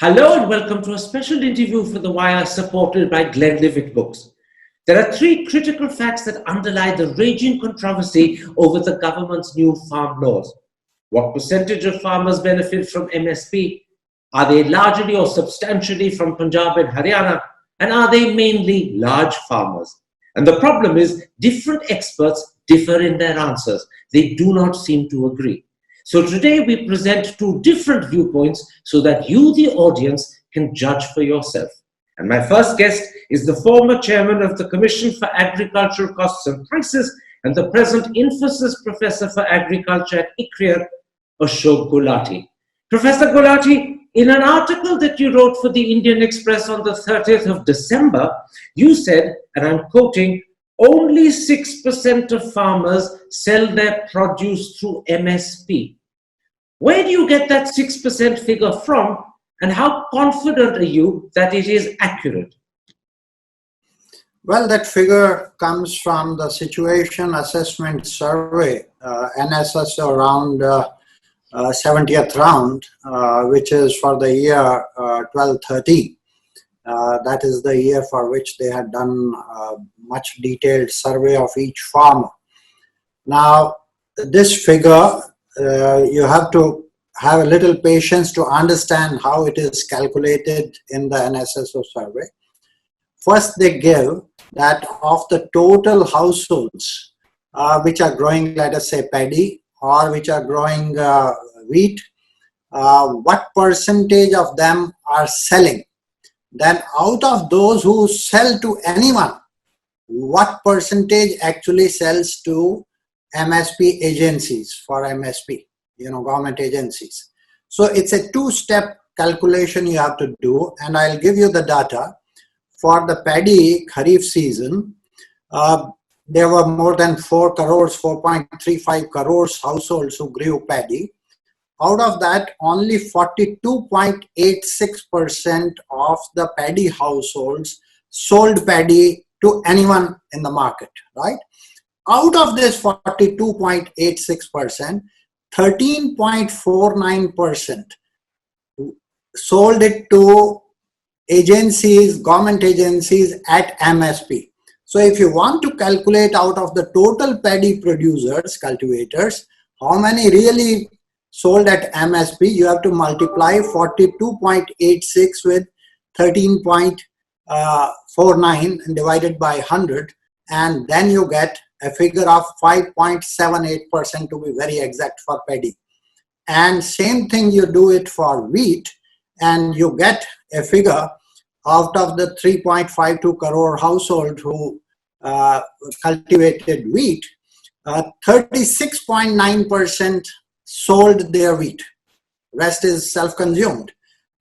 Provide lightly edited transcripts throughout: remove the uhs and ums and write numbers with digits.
Hello and welcome to a special interview for The Wire supported by Glenlivet Books. There are three critical facts that underlie the raging controversy over the government's new farm laws. What percentage of farmers benefit from MSP? Are they largely or substantially from Punjab and Haryana? And are they mainly large farmers? And the problem is, different experts differ in their answers. They do not seem to agree. So today we present two different viewpoints so that you, the audience, can judge for yourself. And my first guest is the former chairman of the Commission for Agricultural Costs and Prices and the present Infosys Professor for Agriculture at ICRIER, Ashok Gulati. Professor Gulati, in an article that you wrote for the Indian Express on the 30th of December, you said, and I'm quoting, only 6% of farmers sell their produce through MSP. Where do you get that 6% figure from, and how confident are you that it is accurate? Well, that figure comes from the Situation Assessment Survey, NSS around 70th round, which is for the year 12-13. That is the year for which they had done a much detailed survey of each farmer. Now, this figure, you have to have a little patience to understand how it is calculated in the NSSO survey. First, they give that of the total households which are growing, let us say, paddy or which are growing wheat, what percentage of them are selling. Then out of those who sell to anyone, what percentage actually sells to MSP agencies for MSP, government agencies. So it's a two-step calculation you have to do, and I'll give you the data. For the paddy Kharif season, there were more than 4 crores, 4.35 crores households who grew paddy. Out of that, only 42.86% of the paddy households sold paddy to anyone in the market, right? Out of this 42.86%, 13.49% sold it to agencies, government agencies at MSP. So if you want to calculate out of the total paddy producers, cultivators, how many really sold at MSP, you have to multiply 42.86 with 13.49 and divided by 100, and then you get a figure of 5.78% to be very exact for paddy. And same thing you do it for wheat, and you get a figure out of the 3.52 crore household who cultivated wheat, 36.9% sold their wheat. Rest is self-consumed.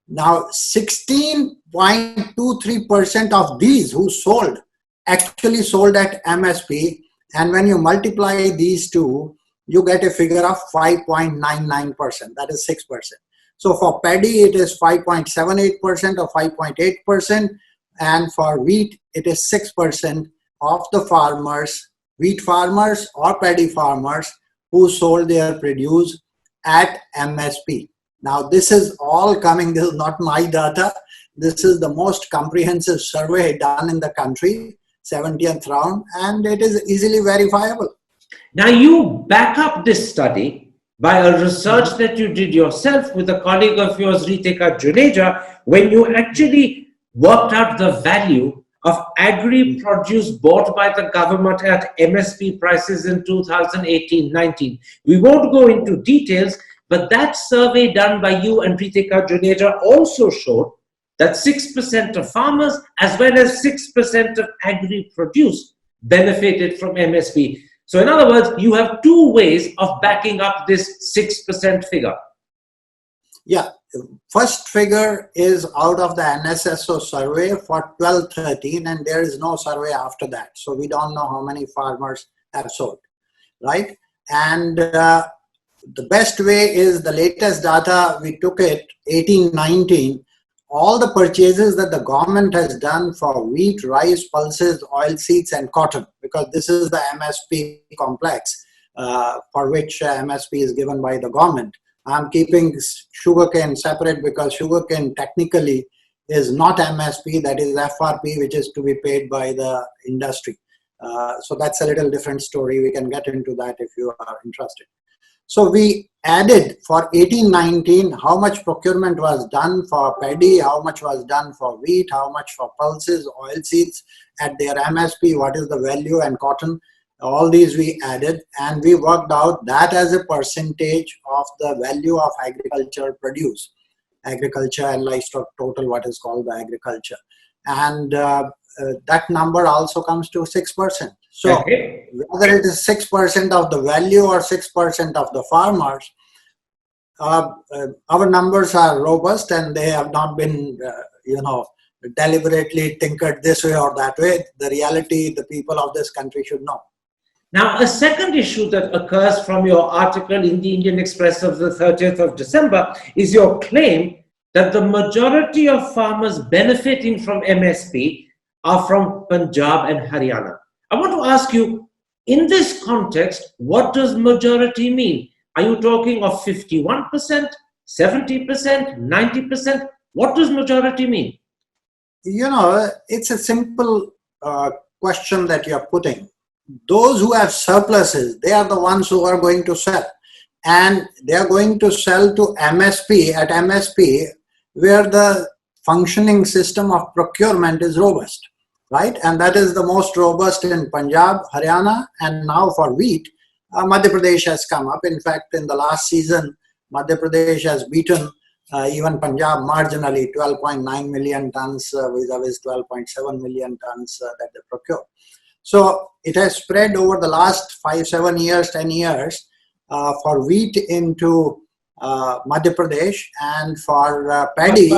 Now 16.23% of these who sold actually sold at MSP, and when you multiply these two, you get a figure of 5.99%, that is 6%. So for paddy it is 5.78% or 5.8%, and for wheat it is 6% of the farmers, wheat farmers or paddy farmers, who sold their produce at MSP. Now this is all coming, this is not my data, this is the most comprehensive survey done in the country, 70th round, and it is easily verifiable. Now you back up this study by a research that you did yourself with a colleague of yours, Ritika Juneja, when you actually worked out the value of agri-produce bought by the government at MSP prices in 2018-19. We won't go into details, but that survey done by you and Ritika Juneja also showed that 6% of farmers as well as 6% of agri-produce benefited from MSP. So in other words, you have two ways of backing up this 6% figure. Yeah, first figure is out of the NSSO survey for 12-13, and there is no survey after that. So we don't know how many farmers have sold, right? And the best way is the latest data, we took it 18-19, all the purchases that the government has done for wheat, rice, pulses, oilseeds and cotton, because this is the MSP complex for which MSP is given by the government I'm keeping sugarcane separate because sugarcane technically is not MSP, that is FRP, which is to be paid by the industry. So that's a little different story. We can get into that if you are interested. So we added for 18-19 how much procurement was done for paddy, how much was done for wheat, how much for pulses, oilseeds at their MSP, what is the value, and cotton. All these we added, and we worked out that as a percentage of the value of agriculture produce, agriculture and livestock total, what is called the agriculture. And that number also comes to 6%. So Okay. whether it is 6% of the value or 6% of the farmers, our numbers are robust and they have not been, deliberately tinkered this way or that way. The reality, the people of this country should know. Now, a second issue that occurs from your article in the Indian Express of the 30th of December is your claim that the majority of farmers benefiting from MSP are from Punjab and Haryana. I want to ask you, in this context, what does majority mean? Are you talking of 51%, 70%, 90%? What does majority mean? It's a simple question that you are putting. Those who have surpluses, they are the ones who are going to sell. And they are going to sell to MSP, at MSP, where the functioning system of procurement is robust, right? And that is the most robust in Punjab, Haryana, and now for wheat, Madhya Pradesh has come up. In fact, in the last season, Madhya Pradesh has beaten even Punjab marginally, 12.9 million tons vis-a-vis 12.7 million tons that they procure. So it has spread over the last 5, 7 years, 10 years for wheat into Madhya Pradesh, and for paddy.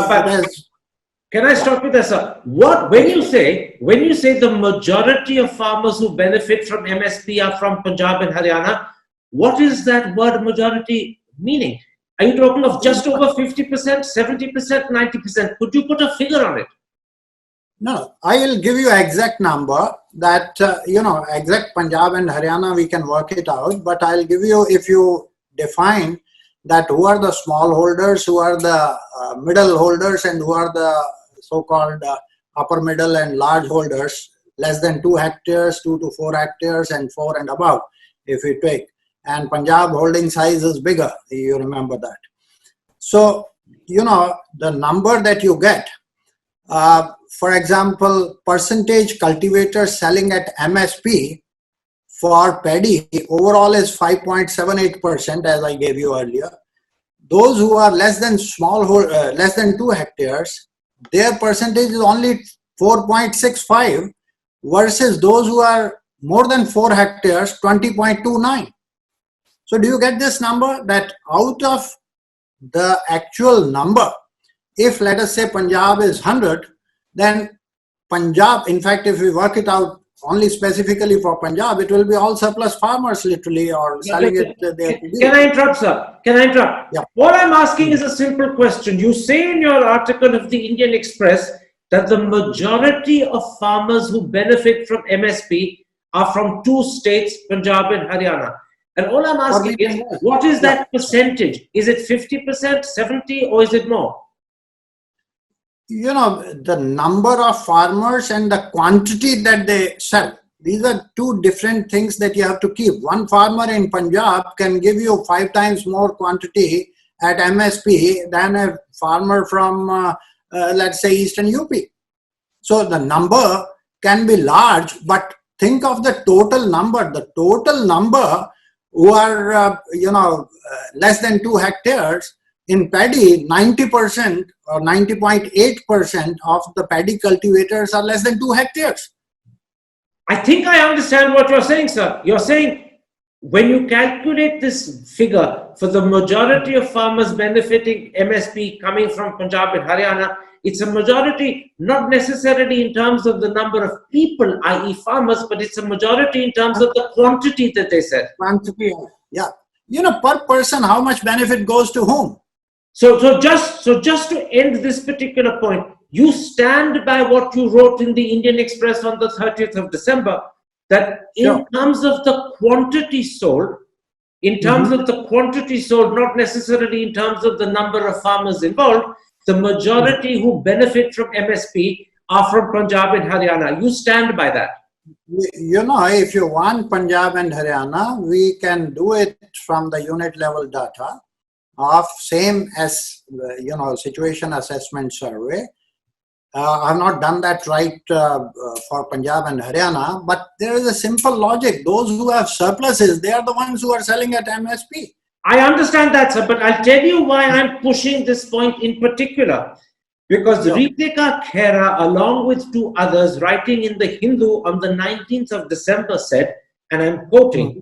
Can I stop you there, sir? When you say the majority of farmers who benefit from MSP are from Punjab and Haryana, what is that word majority meaning? Are you talking of just over 50%, 70%, 90%? Could you put a figure on it? No, I will give you exact number that, exact Punjab and Haryana, we can work it out, but I'll give you, if you define that who are the small holders, who are the middle holders, and who are the so-called upper middle and large holders, less than 2 hectares, 2 to 4 hectares, and 4 and above, if you take. And Punjab holding size is bigger, you remember that. So, the number that you get, for example, percentage cultivators selling at MSP for paddy overall is 5.78%, as I gave you earlier. Those who are less than 2 hectares, their percentage is only 4.65 versus those who are more than 4 hectares, 20.29. So do you get this number, that out of the actual number, if let us say Punjab is 100, then Punjab, in fact, if we work it out only specifically for Punjab, it will be all surplus farmers literally, or selling it there. Can I interrupt, sir? Can I interrupt? Yeah. What I'm asking is a simple question. You say in your article of the Indian Express that the majority of farmers who benefit from MSP are from 2 states, Punjab and Haryana. And all I'm asking is, what is that percentage? Is it 50%, 70, or is it more? The number of farmers and the quantity that they sell, these are 2 different things that you have to keep. One farmer in Punjab can give you 5 times more quantity at MSP than a farmer from, let's say, Eastern UP. So the number can be large, but think of the total number. The total number who are, less than 2 hectares, in paddy, 90% or 90.8% of the paddy cultivators are less than 2 hectares. I think I understand what you're saying, sir. You're saying when you calculate this figure for the majority of farmers benefiting MSP coming from Punjab and Haryana, it's a majority not necessarily in terms of the number of people, i.e. farmers, but it's a majority in terms of the quantity that they sell. Quantity, yeah. Per person, how much benefit goes to whom? So just to end this particular point, you stand by what you wrote in the Indian Express on the 30th of December, that in terms of the quantity sold, in terms of the quantity sold, not necessarily in terms of the number of farmers involved, the majority who benefit from MSP are from Punjab and Haryana. You stand by that? You know, if you want Punjab and Haryana, we can do it from the unit level data of same as, situation assessment survey. I have not done that right for Punjab and Haryana, but there is a simple logic. Those who have surpluses, they are the ones who are selling at MSP. I understand that, sir, but I'll tell you why I'm pushing this point in particular. Because Ritika Khera, along with two others, writing in the Hindu on the 19th of December said, and I'm quoting,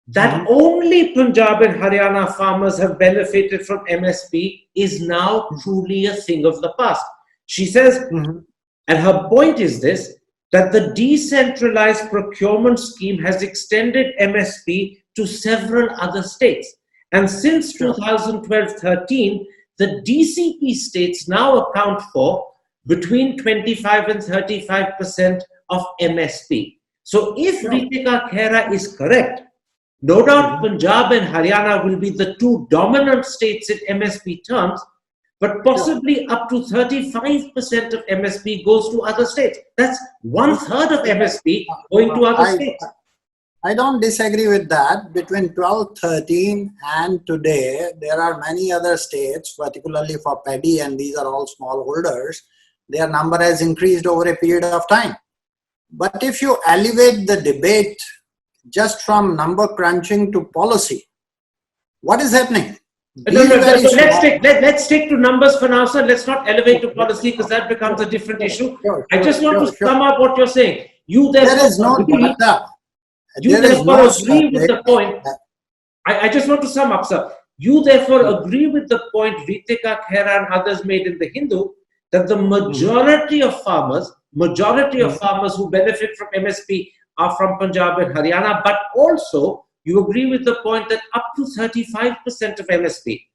that only Punjab and Haryana farmers have benefited from MSP is now truly a thing of the past. She says, and her point is this, that the decentralized procurement scheme has extended MSP to several other states. And since 2012-13, the DCP states now account for between 25 and 35% of MSP. So if Ritika Khera is correct, no doubt Punjab and Haryana will be the two dominant states in MSP terms, but possibly up to 35% of MSP goes to other states. That's 1/3 of MSP going to other states. I don't disagree with that. Between 12-13 and today, there are many other states, particularly for paddy, and these are all smallholders. Their number has increased over a period of time. But if you elevate the debate just from number crunching to policy, what is happening? Let's stick to numbers for now, sir. Let's not elevate to policy because that becomes a different issue. I just want to sum up what you're saying. You therefore there is no data. You therefore agree with the point. I just want to sum up, sir. You therefore agree with the point Ritika Khera and others made in the Hindu that the majority of farmers who benefit from MSP are from Punjab and Haryana, but also you agree with the point that up to 35% of MSP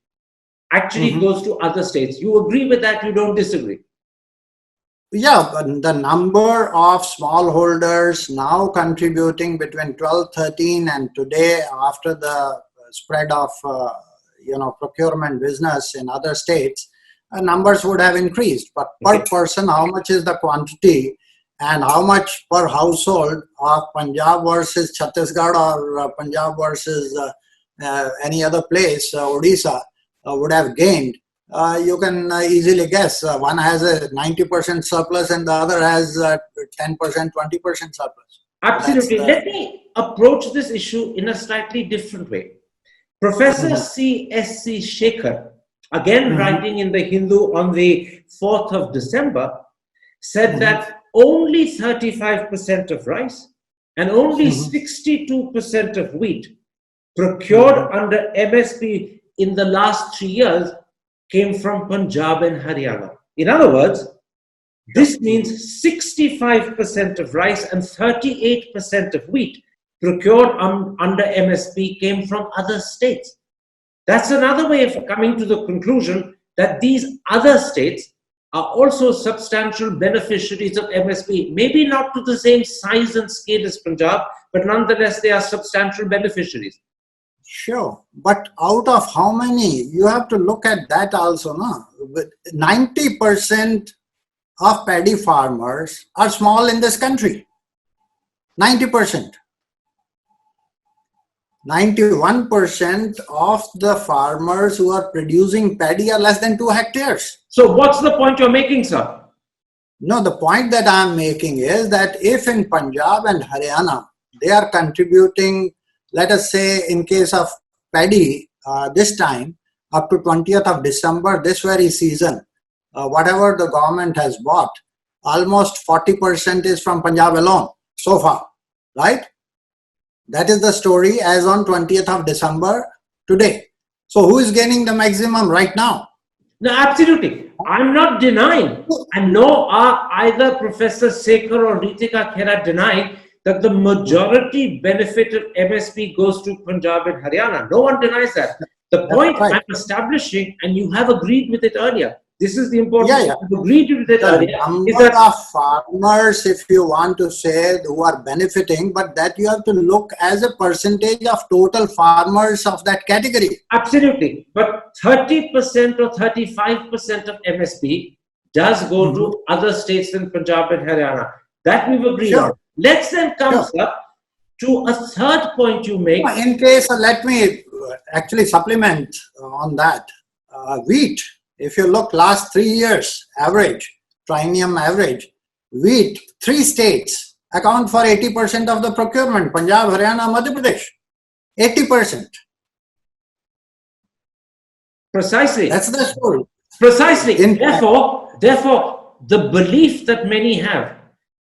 actually goes to other states. You agree with that, you don't disagree? Yeah, but the number of smallholders now contributing between 12-13 and today, after the spread of procurement business in other states, numbers would have increased. But per person, how much is the quantity and how much per household of Punjab versus Chhattisgarh or Punjab versus any other place, Odisha, would have gained? You can easily guess. One has a 90% surplus and the other has 10%, 20% surplus. Absolutely. Let me approach this issue in a slightly different way. Professor C.S.C. Shekhar, again writing in the Hindu on the 4th of December, said that only 35% of rice and only 62% of wheat procured under MSP in the last 3 years came from Punjab and Haryana. In other words, this means 65% of rice and 38% of wheat procured under MSP came from other states. That's another way of coming to the conclusion that these other states are also substantial beneficiaries of MSP. Maybe not to the same size and scale as Punjab, but nonetheless they are substantial beneficiaries. Sure, but out of how many? You have to look at that also, no? 90% of paddy farmers are small in this country. 90%. 91% of the farmers who are producing paddy are less than 2 hectares. So what's the point you're making, sir? No, the point that I'm making is that if in Punjab and Haryana, they are contributing, let us say in case of paddy, this time up to 20th of December, this very season, whatever the government has bought, almost 40% is from Punjab alone so far, right? That is the story as on 20th of December today. So who is gaining the maximum right now? No, absolutely. I'm not denying, and nor are either Professor Shekhar or Ritika Khera denying that the majority benefit of MSP goes to Punjab and Haryana. No one denies that. The point I'm establishing, and you have agreed with it earlier, this is the important Yeah, thing. yeah. I've agreed with it The earlier, is number that of farmers, if you want to say, who are benefiting, but that you have to look as a percentage of total farmers of that category. absolutely, but 30% or 35% of MSP does go to other states than Punjab and Haryana. That we've agreed on. Sure. Let's then come Sure. up to a third point you make. In case, let me actually supplement on that. Wheat, if you look last 3 years average, triennium average, wheat, 3 states account for 80% of the procurement: Punjab, Haryana, Madhya Pradesh. 80%. Precisely. That's the story. Precisely. In Therefore, the belief that many have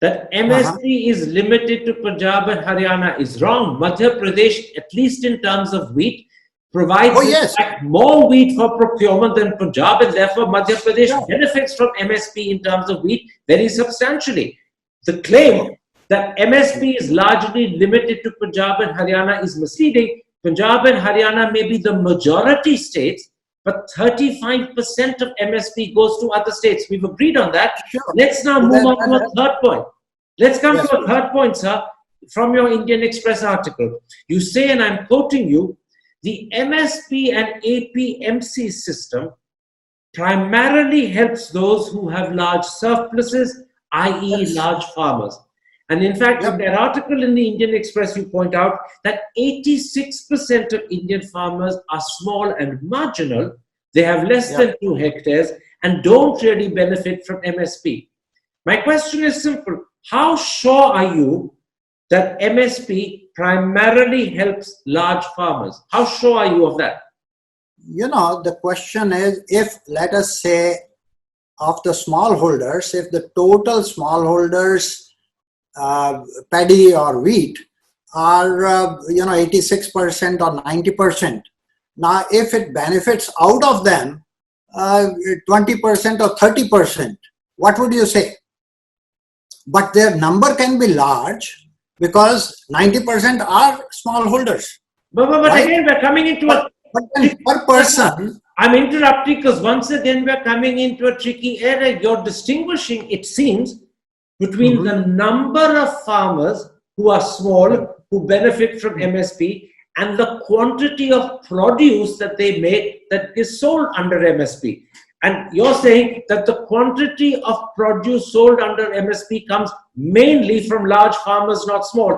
that MSP is limited to Punjab and Haryana is wrong. Madhya Pradesh, at least in terms of wheat, provides in fact more wheat for procurement than Punjab, and therefore Madhya Pradesh benefits from MSP in terms of wheat very substantially. The claim that MSP is largely limited to Punjab and Haryana is misleading. Punjab and Haryana may be the majority states, but 35% of MSP goes to other states. We've agreed on that. Sure. Let's now move on to a third point. Let's come to a third point, sir, from your Indian Express article. You say, and I'm quoting you, the MSP and APMC system primarily helps those who have large surpluses, i.e. large farmers. And in fact, in that article in the Indian Express, you point out that 86% of Indian farmers are small and marginal. They have less than 2 hectares and don't really benefit from MSP. My question is simple. How sure are you that MSP primarily helps large farmers? How sure are you of that? You know, the question is, if, let us say, of the smallholders, if the total smallholders paddy or wheat are 86% or 90%. Now, if it benefits out of them 20% or 30%, what would you say? But their number can be large because 90% are smallholders. But right? Again, we're coming into but then per person. I'm interrupting because once again we're coming into a tricky area. You're distinguishing, it seems, between the number of farmers who are small, who benefit from MSP, and the quantity of produce that they make that is sold under MSP. And you're saying that the quantity of produce sold under MSP comes mainly from large farmers, not small.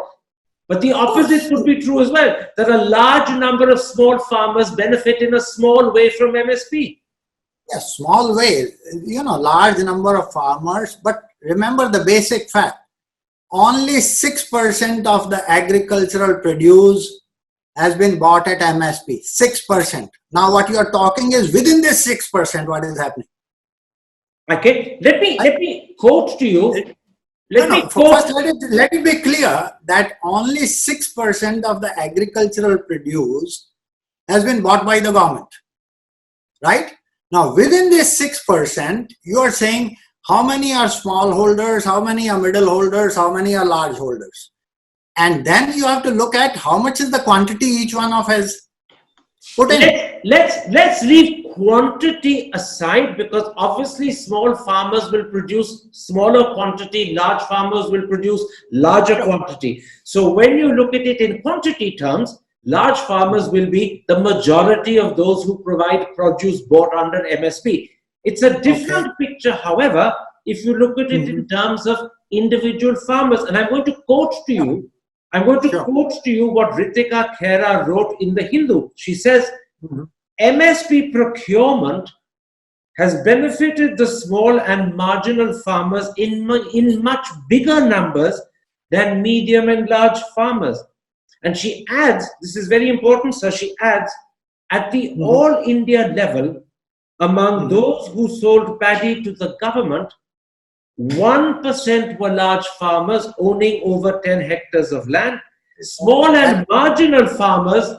But the opposite could be true as well, that a large number of small farmers benefit in a small way from MSP. Yes, small way, large number of farmers, but remember the basic fact, only 6% of the agricultural produce has been bought at MSP, 6%. Now what you are talking is within this 6%, what is happening? Okay, let me quote to you. First, let it be clear that only 6% of the agricultural produce has been bought by the government, right? Now, within this 6%, you are saying how many are smallholders, how many are middle holders, how many are large holders. And then you have to look at how much is the quantity each one of us put in. Let's leave quantity aside, because obviously small farmers will produce smaller quantity, large farmers will produce larger quantity. So when you look at it in quantity terms, large farmers will be the majority of those who provide produce bought under MSP. It's a different picture, however, if you look at it in terms of individual farmers. And I'm going to quote to you, what Ritika Khera wrote in the Hindu. She says, MSP procurement has benefited the small and marginal farmers in much bigger numbers than medium and large farmers. And she adds, this is very important, so she adds, at the all India level, among those who sold paddy to the government, 1% were large farmers owning over 10 hectares of land. Small and marginal farmers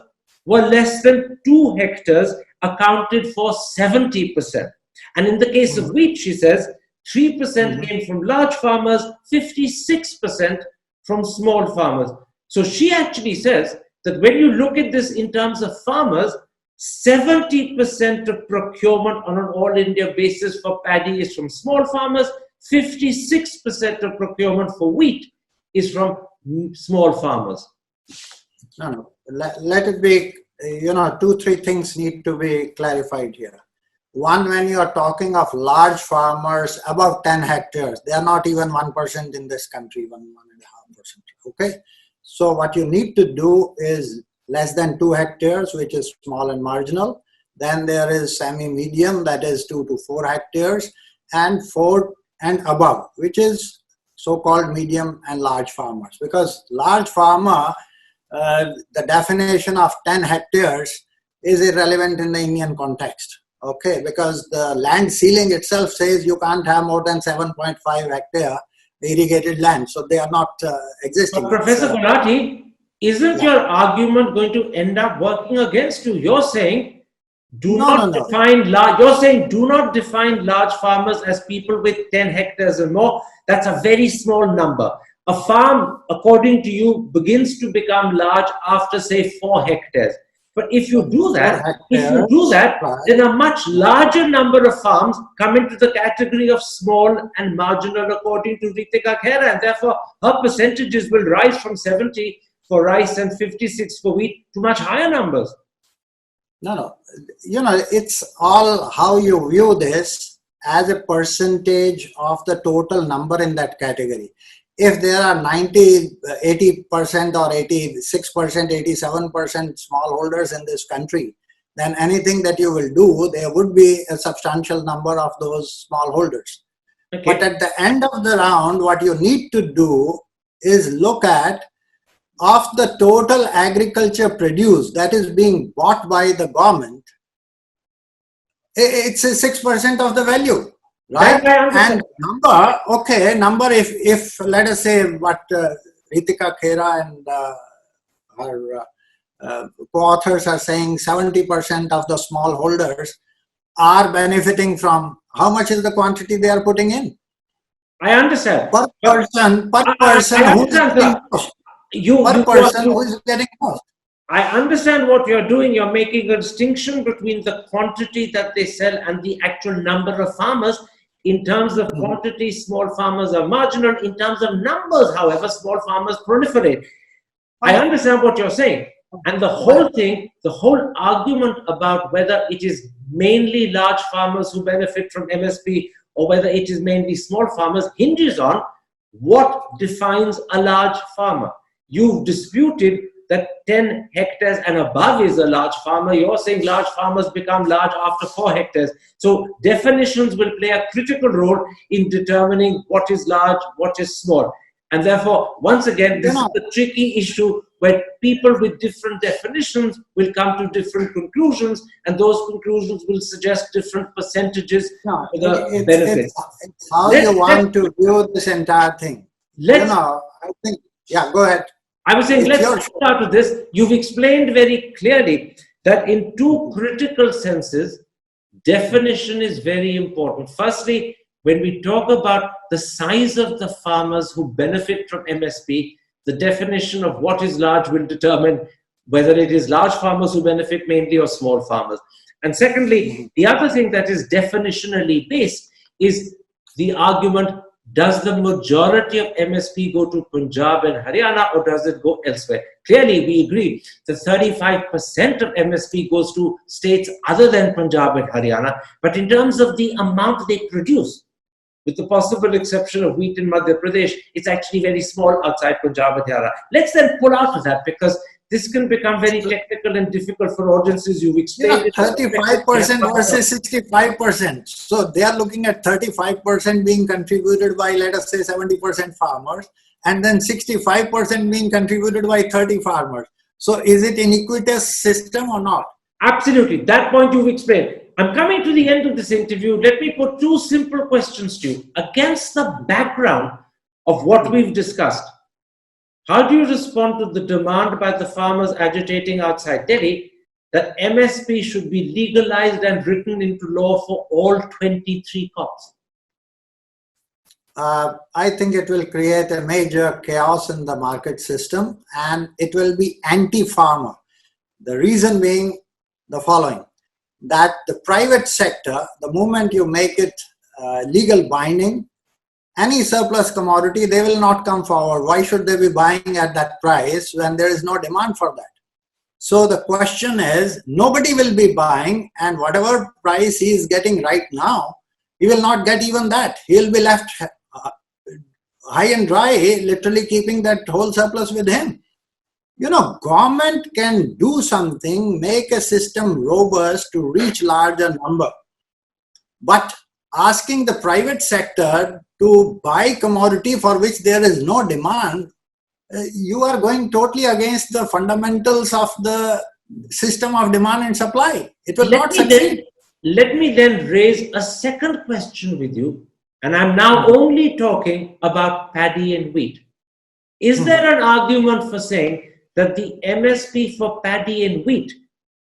were less than 2 hectares, accounted for 70%. And in the case of wheat, she says, 3% came from large farmers, 56% from small farmers. So she actually says that when you look at this in terms of farmers, 70% of procurement on an all India basis for paddy is from small farmers. 56% of procurement for wheat is from small farmers. No. Let it be, two, three things need to be clarified here. One, when you are talking of large farmers above 10 hectares, they are not even 1% in this country, 1.5%. Okay. So what you need to do is less than 2 hectares, which is small and marginal. Then there is semi-medium, that is 2 to 4 hectares, and 4 and above, which is so-called medium and large farmers. Because large farmer, the definition of 10 hectares is irrelevant in the Indian context. Okay, because the land ceiling itself says you can't have more than 7.5 hectare irrigated land. So they are not existing. But Professor Gulati, isn't your argument going to end up working against you? You're saying do not define large farmers as people with 10 hectares or more. That's a very small number. A farm, according to you, begins to become large after, say, 4 hectares. But if you do that, then a much larger number of farms come into the category of small and marginal, according to Ritika Khera, and therefore her percentages will rise from 70 for rice and 56 for wheat to much higher numbers. No. It's all how you view this as a percentage of the total number in that category. If there are 80% or 86%, 87% smallholders in this country, then anything that you will do, there would be a substantial number of those smallholders. Okay. But at the end of the round, what you need to do is look at of the total agriculture produce that is being bought by the government, it's a 6% of the value. Right? And number, if let us say what Ritika Khera and her co-authors are saying, 70% of the smallholders are benefiting from, how much is the quantity they are putting in? I understand. Per person who is getting most. I understand what you're doing. You're making a distinction between the quantity that they sell and the actual number of farmers. In terms of quantity, small farmers are marginal. In terms of numbers, however, small farmers proliferate. I understand what you're saying. And the whole thing, the whole argument about whether it is mainly large farmers who benefit from MSP or whether it is mainly small farmers hinges on what defines a large farmer. You've disputed that 10 hectares and above is a large farmer. You're saying large farmers become large after 4 hectares. So definitions will play a critical role in determining what is large, what is small. And therefore, once again, this is the tricky issue where people with different definitions will come to different conclusions, and those conclusions will suggest different percentages for the benefits. It's how you want to view this entire thing. I think, go ahead. I was saying, let's start with this. You've explained very clearly that in 2 critical senses, definition is very important. Firstly, when we talk about the size of the farmers who benefit from MSP, the definition of what is large will determine whether it is large farmers who benefit mainly or small farmers. And secondly, the other thing that is definitionally based is the argument, does the majority of MSP go to Punjab and Haryana, or does it go elsewhere? Clearly, we agree that 35% of MSP goes to states other than Punjab and Haryana. But in terms of the amount they produce, with the possible exception of wheat in Madhya Pradesh, it's actually very small outside Punjab and Haryana. Let's then pull out of that, because this can become very technical and difficult for audiences. You've explained 35% versus 65%. So they are looking at 35% being contributed by, let us say, 70% farmers, and then 65% being contributed by 30 farmers. So is it an iniquitous system or not? Absolutely. That point you've explained. I'm coming to the end of this interview. Let me put 2 simple questions to you. Against the background of what we've discussed, how do you respond to the demand by the farmers agitating outside Delhi that MSP should be legalized and written into law for all 23 crops? I think it will create a major chaos in the market system, and it will be anti-farmer. The reason being, the following, that the private sector, the moment you make it legal binding, any surplus commodity, they will not come forward. Why should they be buying at that price when there is no demand for that? So the question is, nobody will be buying, and whatever price he is getting right now, he will not get even that. He will be left high and dry, literally keeping that whole surplus with him. You know, government can do something, make a system robust to reach larger number. But asking the private sector to buy commodity for which there is no demand, you are going totally against the fundamentals of the system of demand and supply. It will not succeed. Let me then raise a second question with you, and I'm now only talking about paddy and wheat. Is there an argument for saying that the MSP for paddy and wheat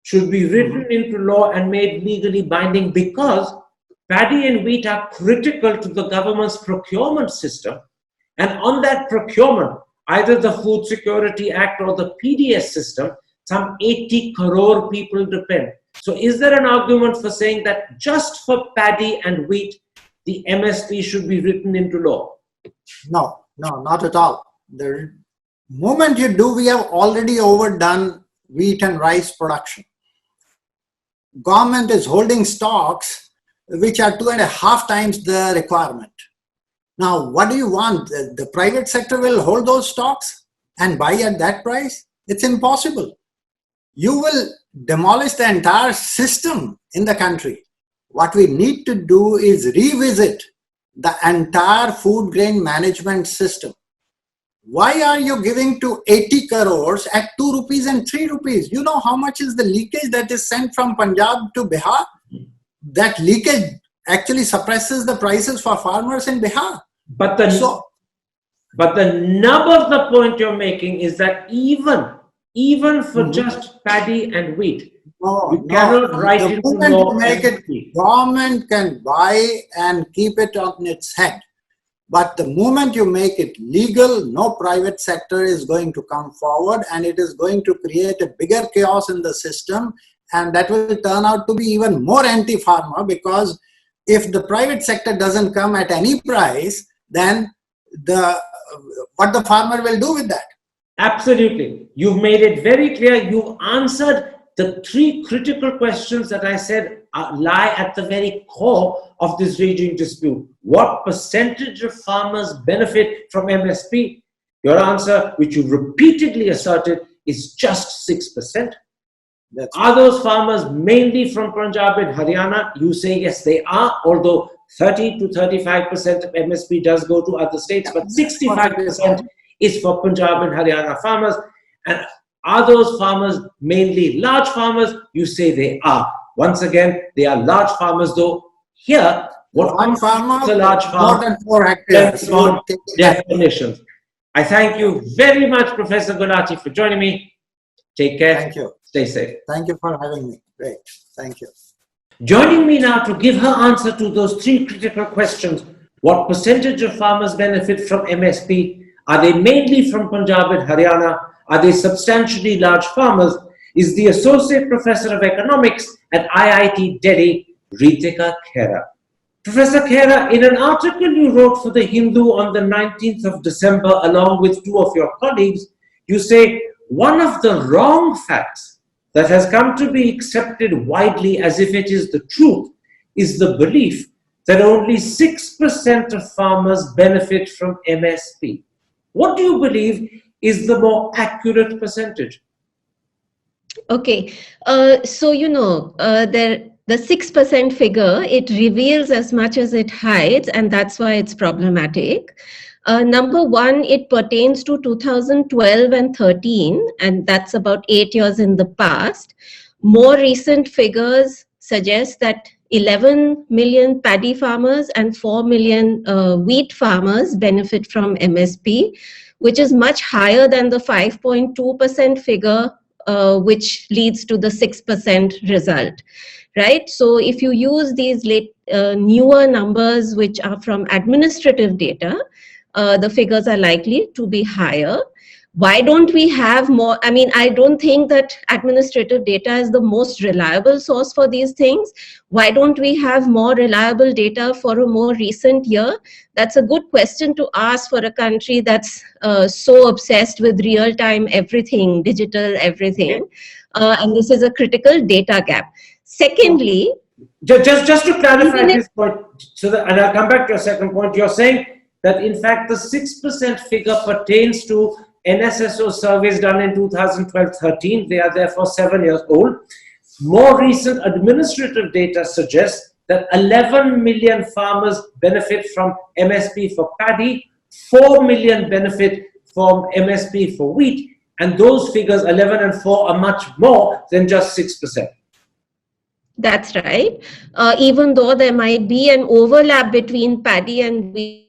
should be written into law and made legally binding, because paddy and wheat are critical to the government's procurement system, and on that procurement, either the Food Security Act or the PDS system, some 80 crore people depend. So is there an argument for saying that just for paddy and wheat, the MSP should be written into law? No, not at all. The moment you do, we have already overdone wheat and rice production. Government is holding stocks which are 2.5 times the requirement. Now, what do you want? The private sector will hold those stocks and buy at that price? It's impossible. You will demolish the entire system in the country. What we need to do is revisit the entire food grain management system. Why are you giving to 80 crores at 2 rupees and 3 rupees? You know how much is the leakage that is sent from Punjab to Bihar? That leakage actually suppresses the prices for farmers in Bihar. But the nub of the point you're making is that even for just paddy and wheat, you cannot write into law. Government can buy and keep it on its head. But the moment you make it legal, no private sector is going to come forward, and it is going to create a bigger chaos in the system, and that will turn out to be even more anti-farmer, because if the private sector doesn't come at any price, then what the farmer will do with that? Absolutely. You've made it very clear. You've answered the 3 critical questions that I said lie at the very core of this raging dispute. What percentage of farmers benefit from MSP? Your answer, which you've repeatedly asserted, is just 6%. Are those farmers mainly from Punjab and Haryana? You say yes, they are, although 30 to 35% of MSP does go to other states, but 65% is for Punjab and Haryana farmers. And are those farmers mainly large farmers? You say they are. Once again, they are large farmers, though here, what one farmer, a large farm, more than 4 hectares. Definitions. I thank you very much, Professor Gulati, for joining me. Take care. Thank you. Stay safe. Thank you for having me. Great. Thank you. Joining me now to give her answer to those 3 critical questions: what percentage of farmers benefit from MSP? Are they mainly from Punjab and Haryana? Are they substantially large farmers? Is the Associate Professor of Economics at IIT Delhi, Ritika Khera. Professor Khera, in an article you wrote for The Hindu on the 19th of December, along with 2 of your colleagues, you say one of the wrong facts that has come to be accepted widely as if it is the truth is the belief that only 6% of farmers benefit from MSP. What do you believe is the more accurate percentage? Okay, so the 6% figure, it reveals as much as it hides, and that's why it's problematic. Number one, it pertains to 2012 and 13, and that's about 8 years in the past. More recent figures suggest that 11 million paddy farmers and 4 million wheat farmers benefit from MSP, which is much higher than the 5.2% figure, which leads to the 6% result, right? So if you use these newer numbers, which are from administrative data, the figures are likely to be higher. Why don't we have more? I mean, I don't think that administrative data is the most reliable source for these things. Why don't we have more reliable data for a more recent year? That's a good question to ask for a country that's so obsessed with real-time everything, digital everything. And this is a critical data gap. Secondly, just to clarify this point, so that, and I'll come back to your second point, you're saying that in fact the 6% figure pertains to NSSO surveys done in 2012-13. They are therefore 7 years old. More recent administrative data suggests that 11 million farmers benefit from MSP for paddy, 4 million benefit from MSP for wheat, and those figures 11 and 4 are much more than just 6%. That's right. Even though there might be an overlap between paddy and wheat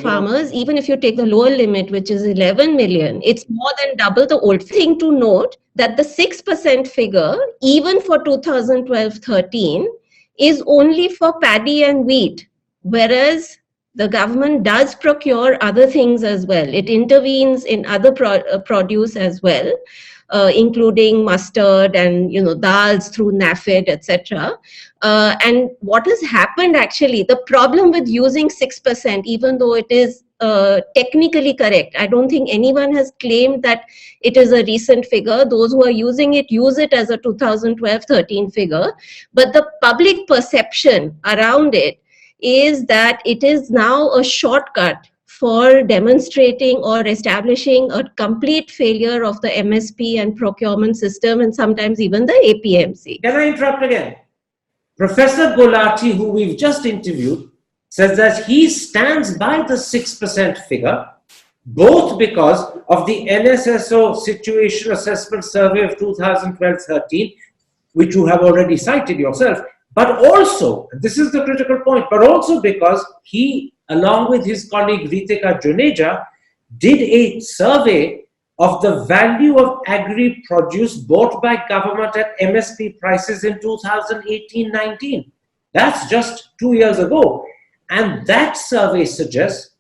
farmers, even if you take the lower limit, which is 11 million, it's more than double the old thing. To note that the 6% figure, even for 2012-13, is only for paddy and wheat, whereas the government does procure other things as well. It intervenes in other produce as well, including mustard and dals through NAFED, etc. And what has happened actually, the problem with using 6%, even though it is technically correct, I don't think anyone has claimed that it is a recent figure. Those who are using it use it as a 2012-13 figure. But the public perception around it is that it is now a shortcut for demonstrating or establishing a complete failure of the MSP and procurement system, and sometimes even the APMC. Can I interrupt again? Professor Gulati, who we've just interviewed, says that he stands by the 6% figure, both because of the NSSO Situation Assessment Survey of 2012-13, which you have already cited yourself, but also, this is the critical point, but also because he, along with his colleague Ritika Juneja, did a survey of the value of agri-produce bought by government at MSP prices in 2018-19. That's just 2 years ago. And that survey suggests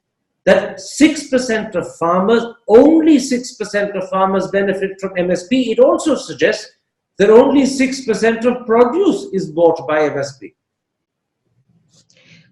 that 6% of farmers, only 6% of farmers benefit from MSP. It also suggests that only 6% of produce is bought by MSP.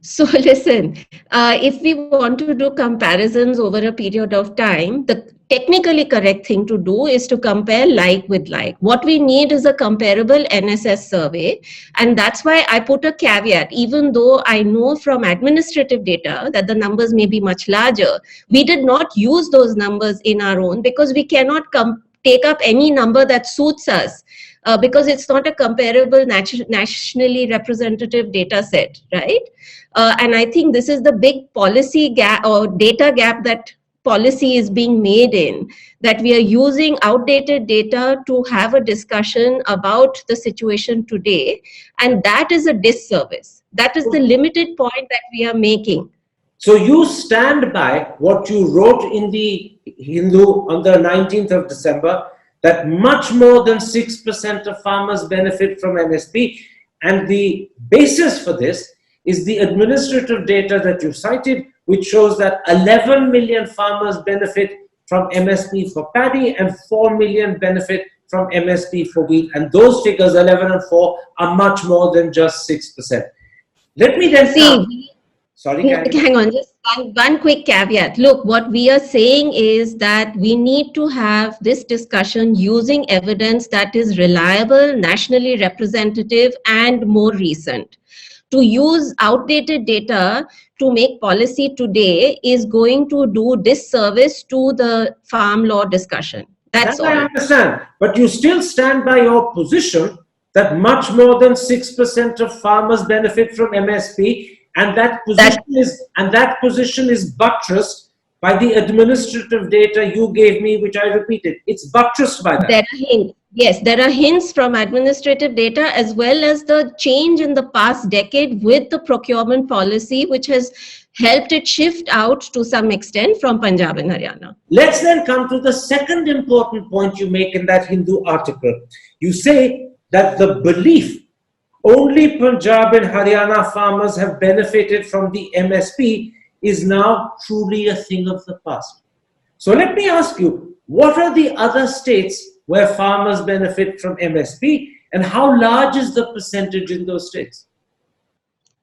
So listen, if we want to do comparisons over a period of time, the technically correct thing to do is to compare like with like. What we need is a comparable NSS survey. And that's why I put a caveat, even though I know from administrative data that the numbers may be much larger. We did not use those numbers in our own because we cannot take up any number that suits us. Because it's not a comparable nationally representative data set, right? And I think this is the big policy gap or data gap that policy is being made in, that we are using outdated data to have a discussion about the situation today. And that is a disservice. That is the limited point that we are making. So you stand by what you wrote in the Hindu on the 19th of December, that much more than 6% of farmers benefit from MSP. And the basis for this is the administrative data that you cited, which shows that 11 million farmers benefit from MSP for paddy and 4 million benefit from MSP for wheat. And those figures, 11 and 4, are much more than just 6%. Let me then see. Sorry, hang on, just one quick caveat. Look, what we are saying is that we need to have this discussion using evidence that is reliable, nationally representative, and more recent. To use outdated data to make policy today is going to do disservice to the farm law discussion. That's all. I understand, but you still stand by your position that much more than 6% of farmers benefit from MSP. And that position is buttressed by the administrative data you gave me, which I repeated. It's buttressed by that. There are hints. Yes, there are hints from administrative data as well as the change in the past decade with the procurement policy, which has helped it shift out to some extent from Punjab and Haryana. Let's then come to the second important point you make in that Hindu article. You say that the belief only Punjab and Haryana farmers have benefited from the MSP is now truly a thing of the past. So let me ask you, what are the other states where farmers benefit from MSP, and how large is the percentage in those states?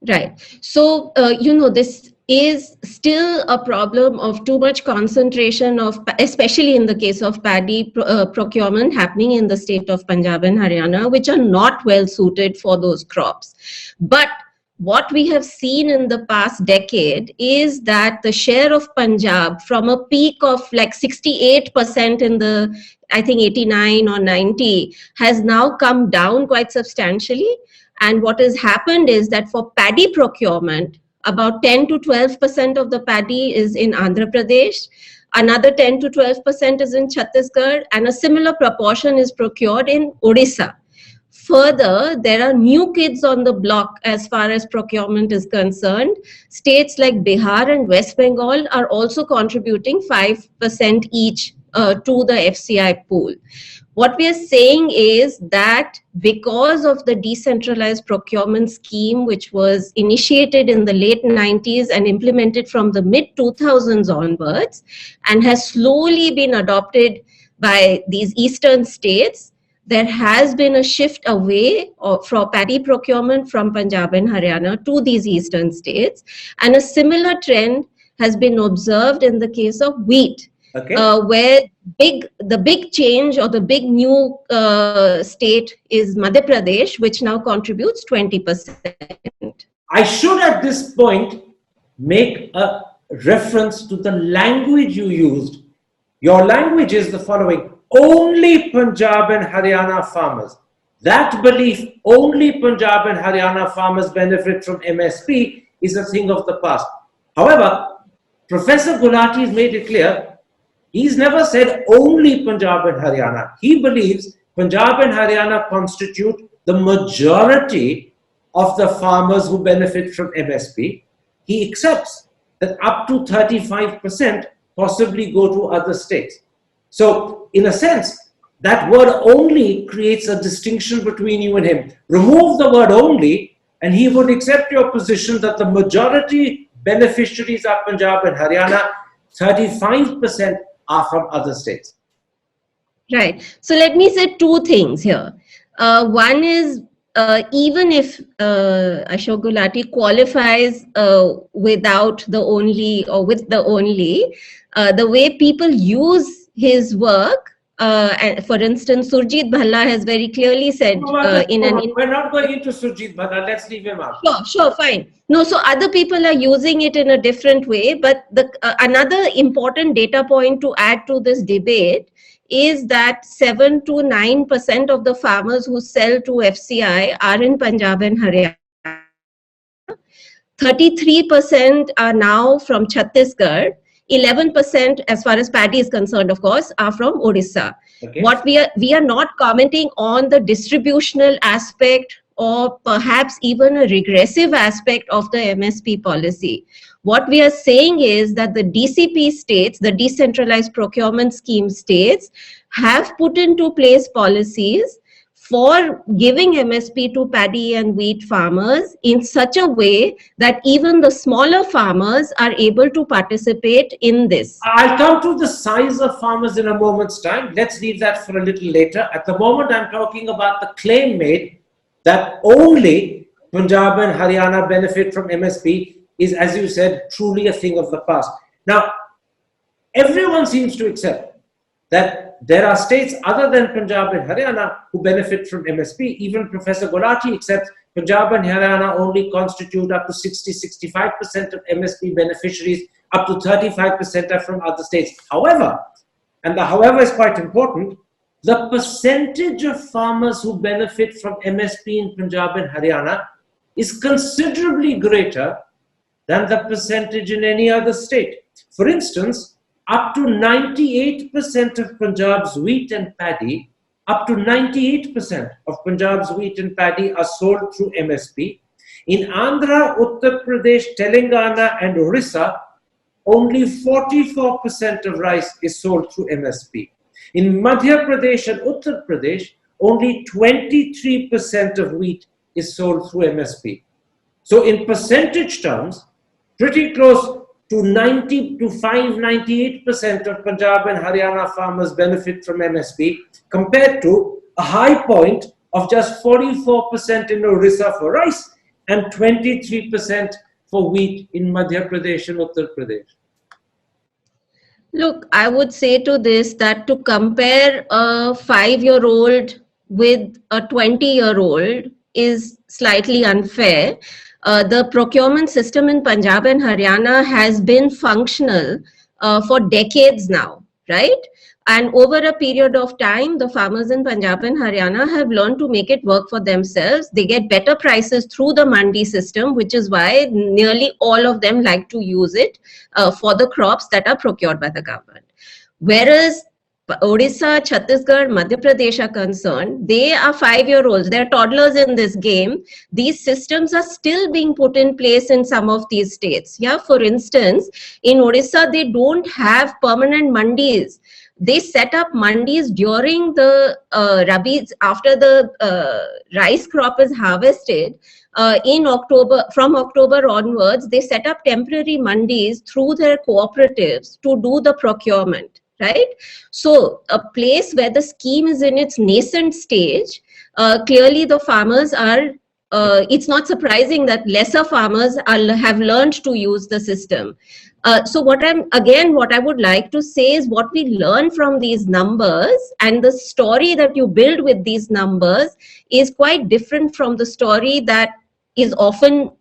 Right. So, this is still a problem of too much concentration of, especially in the case of paddy procurement happening in the state of Punjab and Haryana, which are not well suited for those crops. But what we have seen in the past decade is that the share of Punjab, from a peak of like 68% in the, I think 89 or 90, has now come down quite substantially. And what has happened is that for paddy procurement, about 10 to 12% of the paddy is in Andhra Pradesh, another 10 to 12% is in Chhattisgarh, and a similar proportion is procured in Odisha. Further, there are new kids on the block as far as procurement is concerned. States like Bihar and West Bengal are also contributing 5% each to the FCI pool. What we are saying is that because of the decentralized procurement scheme, which was initiated in the late 90s and implemented from the mid 2000s onwards, and has slowly been adopted by these eastern states, there has been a shift away from paddy procurement from Punjab and Haryana to these eastern states. And a similar trend has been observed in the case of wheat. Okay. Where the big change or the big new state is Madhya Pradesh, which now contributes 20%. I should at this point make a reference to the language you used. Your language is the following: only Punjab and Haryana farmers. That belief, only Punjab and Haryana farmers benefit from MSP, is a thing of the past. However, Professor Gulati has made it clear, he's never said only Punjab and Haryana. He believes Punjab and Haryana constitute the majority of the farmers who benefit from MSP. He accepts that up to 35% possibly go to other states. So, in a sense, that word only creates a distinction between you and him. Remove the word only, and he would accept your position that the majority beneficiaries are Punjab and Haryana, 35% are from other states. Right. So let me say two things here. One is, even if Ashok Gulati qualifies without the only or with the only, the way people use his work, for instance, Surjit Bhalla has very clearly said we're not going into Surjit Bhalla, let's leave him out. Sure, fine. No, so other people are using it in a different way, but another important data point to add to this debate is that 7 to 9% of the farmers who sell to FCI are in Punjab and Haryana. 33% are now from Chhattisgarh. 11%, as far as paddy is concerned, of course, are from Odisha. Okay. What we are not commenting on the distributional aspect or perhaps even a regressive aspect of the MSP policy. What we are saying is that the DCP states, the decentralized procurement scheme states, have put into place policies for giving MSP to paddy and wheat farmers in such a way that even the smaller farmers are able to participate in this. I'll come to the size of farmers in a moment's time. Let's leave that for a little later. At the moment, I'm talking about the claim made that only Punjab and Haryana benefit from MSP is, as you said, truly a thing of the past. Now, everyone seems to accept that there are states other than Punjab and Haryana who benefit from MSP. Even Professor Gulati accepts Punjab and Haryana only constitute up to 60-65% of MSP beneficiaries, up to 35% are from other states. However, and the however is quite important, the percentage of farmers who benefit from MSP in Punjab and Haryana is considerably greater than the percentage in any other state. For instance, up to 98% of Punjab's wheat and paddy, up to 98% of Punjab's wheat and paddy are sold through MSP. In Andhra, Uttar Pradesh, Telangana and Orissa, only 44% of rice is sold through MSP. In Madhya Pradesh and Uttar Pradesh, only 23% of wheat is sold through MSP. So in percentage terms, pretty close to 98% of Punjab and Haryana farmers benefit from MSP, compared to a high point of just 44% in Orissa for rice and 23% for wheat in Madhya Pradesh and Uttar Pradesh. Look, I would say to this that to compare a 5-year-old with a 20-year-old is slightly unfair. The procurement system in Punjab and Haryana has been functional for decades now, right? And over a period of time, the farmers in Punjab and Haryana have learned to make it work for themselves. They get better prices through the mandi system, which is why nearly all of them like to use it for the crops that are procured by the government. Whereas Odisha, Chhattisgarh, Madhya Pradesh are concerned, they are 5-year-olds, they're toddlers in this game. These systems are still being put in place in some of these states. Yeah, for instance, in Odisha, they don't have permanent mandis. They set up mandis during the Rabi, after the rice crop is harvested. In October, from October onwards, they set up temporary mandis through their cooperatives to do the procurement. Right? So a place where the scheme is in its nascent stage, clearly the farmers are, it's not surprising that lesser farmers have learned to use the system. So what I would like to say is what we learn from these numbers and the story that you build with these numbers is quite different from the story that is often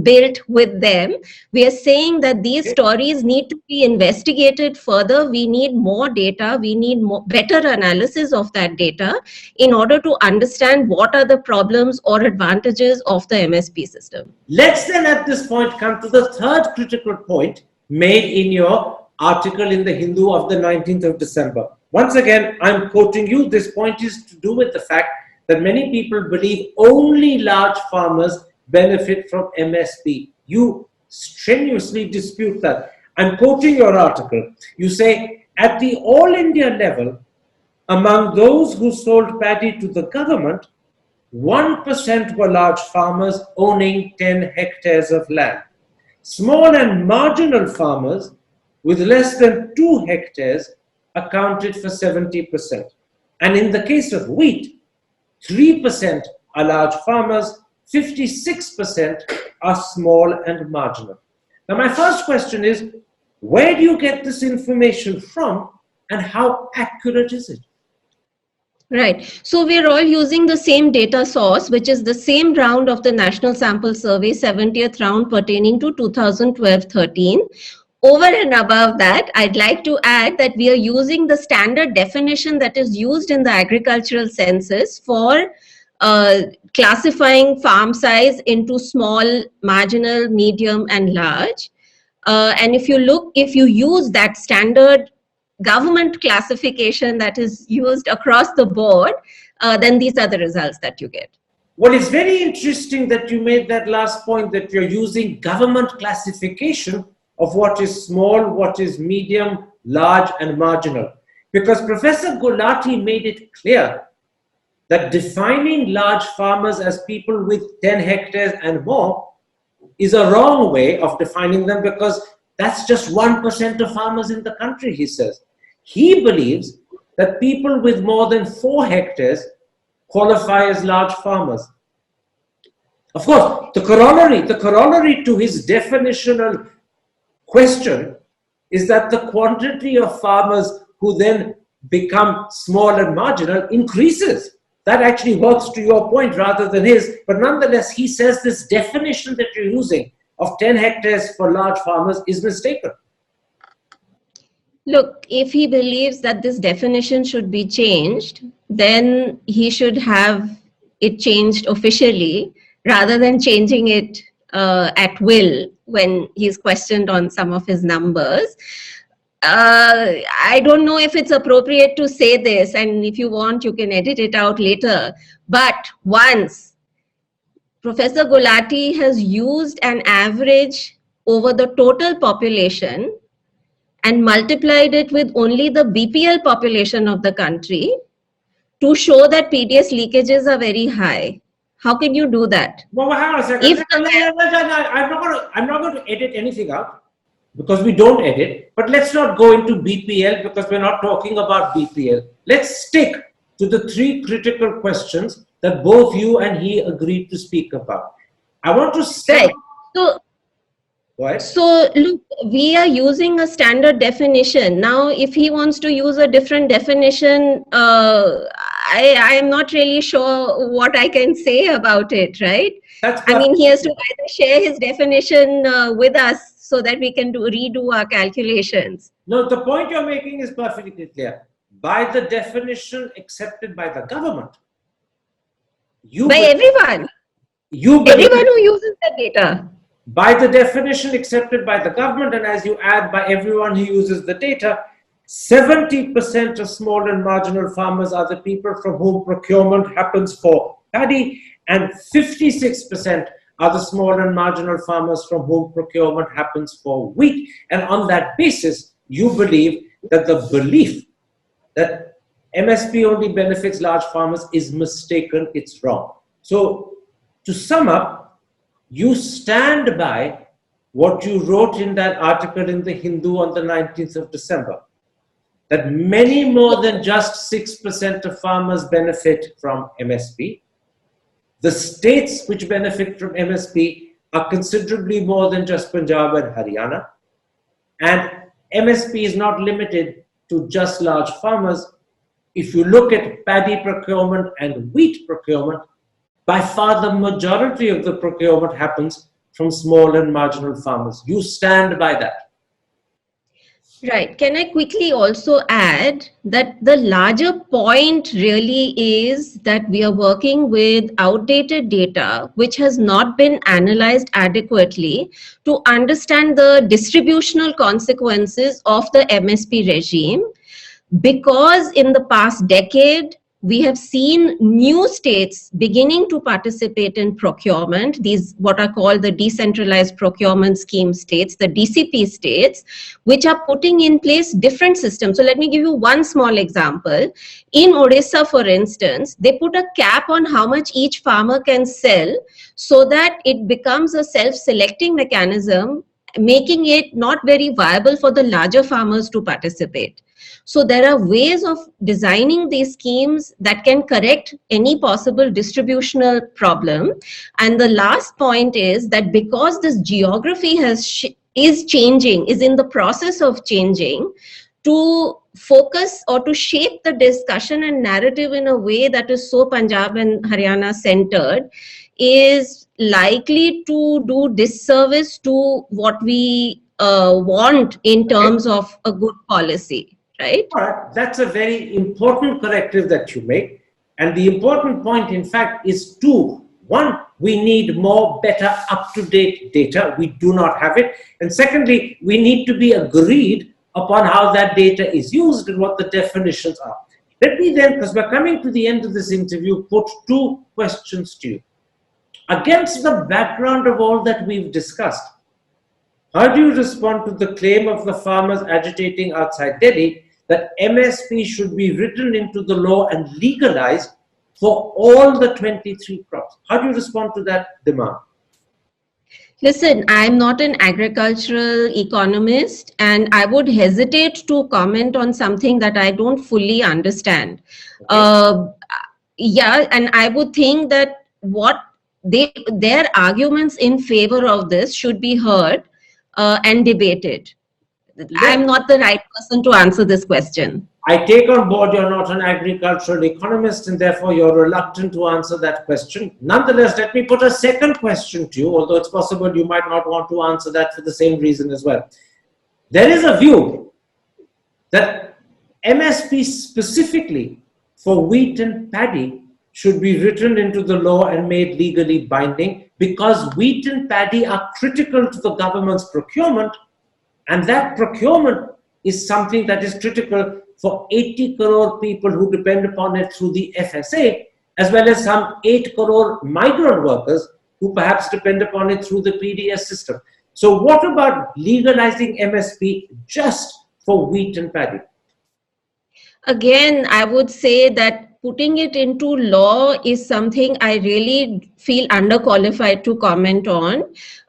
built with them. We are saying that these stories need to be investigated further. We need more data. We need better analysis of that data in order to understand what are the problems or advantages of the MSP system. Let's then at this point come to the third critical point made in your article in the Hindu of the 19th of December. Once again, I'm quoting you. This point is to do with the fact that many people believe only large farmers benefit from MSP. You strenuously dispute that. I'm quoting your article. You say, at the all India level, among those who sold paddy to the government, 1% were large farmers owning 10 hectares of land. Small and marginal farmers with less than 2 hectares accounted for 70%. And in the case of wheat, 3% are large farmers, 56% are small and marginal. Now, my first question is, where do you get this information from and how accurate is it? Right. So we're all using the same data source, which is the same round of the National Sample Survey, 70th round pertaining to 2012-13. Over and above that, I'd like to add that we are using the standard definition that is used in the agricultural census for classifying farm size into small, marginal, medium, and large. And if you use that standard government classification that is used across the board, then these are the results that you get. Well, it's very interesting that you made that last point, that you're using government classification of what is small, what is medium, large, and marginal. Because Professor Gulati made it clear that defining large farmers as people with 10 hectares and more is a wrong way of defining them, because that's just 1% of farmers in the country, he says. He believes that people with more than 4 hectares qualify as large farmers. Of course, the corollary to his definitional question is that the quantity of farmers who then become small and marginal increases. That actually works to your point rather than his. But nonetheless, he says this definition that you're using of 10 hectares for large farmers is mistaken. Look, if he believes that this definition should be changed, then he should have it changed officially rather than changing it at will when he's questioned on some of his numbers. I don't know if it's appropriate to say this, and if you want, you can edit it out later. But once Professor Gulati has used an average over the total population and multiplied it with only the BPL population of the country to show that PDS leakages are very high. How can you do that? Well, hang on a second. I'm not going to edit anything out. because we don't edit. But let's not go into BPL because we're not talking about BPL. Let's stick to the three critical questions that both you and he agreed to speak about. I want to say. Right. So, What? So look, we are using a standard definition. Now, if he wants to use a different definition, I am not really sure what I can say about it, right? I mean, he has to either share his definition with us so that we can redo our calculations. No, the point you're making is perfectly clear. By the definition accepted by the government. Everyone. Everyone who uses the data. By the definition accepted by the government, and as you add by everyone who uses the data, 70% of small and marginal farmers are the people from whom procurement happens for paddy, and 56% are the small and marginal farmers from whom procurement happens for wheat. And on that basis, you believe that the belief that MSP only benefits large farmers is mistaken, it's wrong. So, to sum up, you stand by what you wrote in that article in the Hindu on the 19th of December, that many more than just 6% of farmers benefit from MSP. The states which benefit from MSP are considerably more than just Punjab and Haryana. And MSP is not limited to just large farmers. If you look at paddy procurement and wheat procurement, by far the majority of the procurement happens from small and marginal farmers. You stand by that. Right. Can I quickly also add that the larger point really is that we are working with outdated data which has not been analyzed adequately to understand the distributional consequences of the MSP regime, because in the past decade, we have seen new states beginning to participate in procurement, these what are called the decentralized procurement scheme states, the DCP states, which are putting in place different systems. So let me give you one small example. In Odisha, for instance, they put a cap on how much each farmer can sell so that it becomes a self-selecting mechanism, making it not very viable for the larger farmers to participate. So there are ways of designing these schemes that can correct any possible distributional problem. And the last point is that because this geography is changing, is in the process of changing, to focus or to shape the discussion and narrative in a way that is so Punjab and Haryana centered is likely to do disservice to what we want in terms of a good policy. Right? All right. That's a very important corrective that you make. And the important point, in fact, is two. One, we need more, better, up-to-date data. We do not have it. And secondly, we need to be agreed upon how that data is used and what the definitions are. Let me then, because we're coming to the end of this interview, put two questions to you. Against the background of all that we've discussed, how do you respond to the claim of the farmers agitating outside Delhi that MSP should be written into the law and legalized for all the 23 crops? How do you respond to that demand? Listen, I'm not an agricultural economist, and I would hesitate to comment on something that I don't fully understand. Okay. Yeah, and I would think that their arguments in favor of this should be heard and debated. I'm not the right person to answer this question. I take on board you're not an agricultural economist and therefore you're reluctant to answer that question. Nonetheless, let me put a second question to you, although it's possible you might not want to answer that for the same reason as well. There is a view that MSP specifically for wheat and paddy should be written into the law and made legally binding because wheat and paddy are critical to the government's procurement. And that procurement is something that is critical for 80 crore people who depend upon it through the FSA, as well as some 8 crore migrant workers who perhaps depend upon it through the PDS system. So what about legalizing MSP just for wheat and paddy? Again, I would say that putting it into law is something I really feel underqualified to comment on.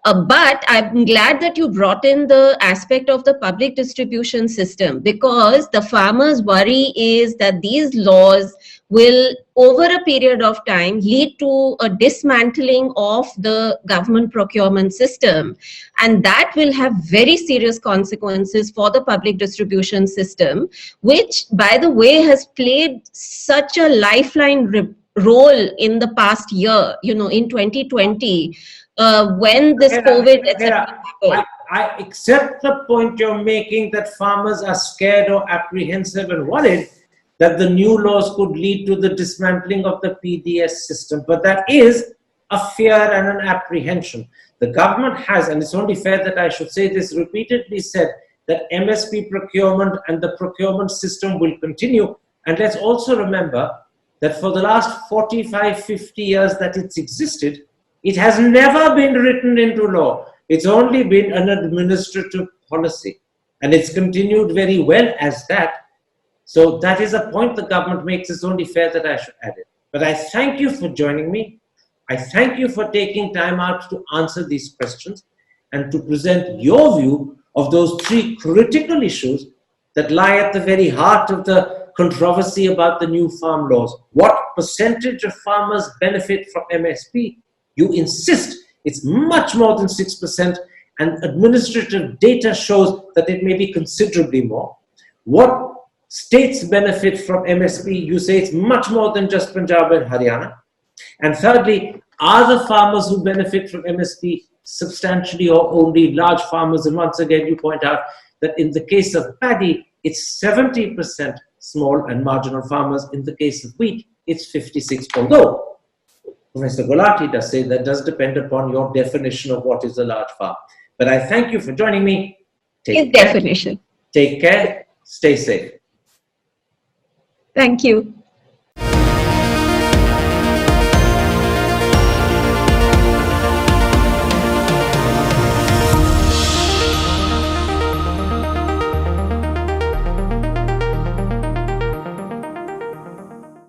But I'm glad that you brought in the aspect of the public distribution system, because the farmers' worry is that these laws will, over a period of time, lead to a dismantling of the government procurement system. And that will have very serious consequences for the public distribution system, which, by the way, has played such a lifeline role in the past year, in 2020, when this COVID, etc. I accept the point you're making that farmers are scared or apprehensive and worried that the new laws could lead to the dismantling of the PDS system. But that is a fear and an apprehension. The government has, and it's only fair that I should say this, repeatedly said that MSP procurement and the procurement system will continue. And let's also remember that for the last 45, 50 years that it's existed, it has never been written into law. It's only been an administrative policy. And it's continued very well as that. So that is a point the government makes. It's only fair that I should add it. But I thank you for joining me. I thank you for taking time out to answer these questions and to present your view of those three critical issues that lie at the very heart of the controversy about the new farm laws. What percentage of farmers benefit from MSP? You insist it's much more than 6%, and administrative data shows that it may be considerably more. What states benefit from MSP? You say it's much more than just Punjab and Haryana. And thirdly, are the farmers who benefit from MSP substantially or only large farmers? And once again, you point out that in the case of paddy, it's 70% small and marginal farmers. In the case of wheat, it's 56%. Although Professor Gulati does say that does depend upon your definition of what is a large farm. But I thank you for joining me. His definition. Take care. Stay safe. Thank you.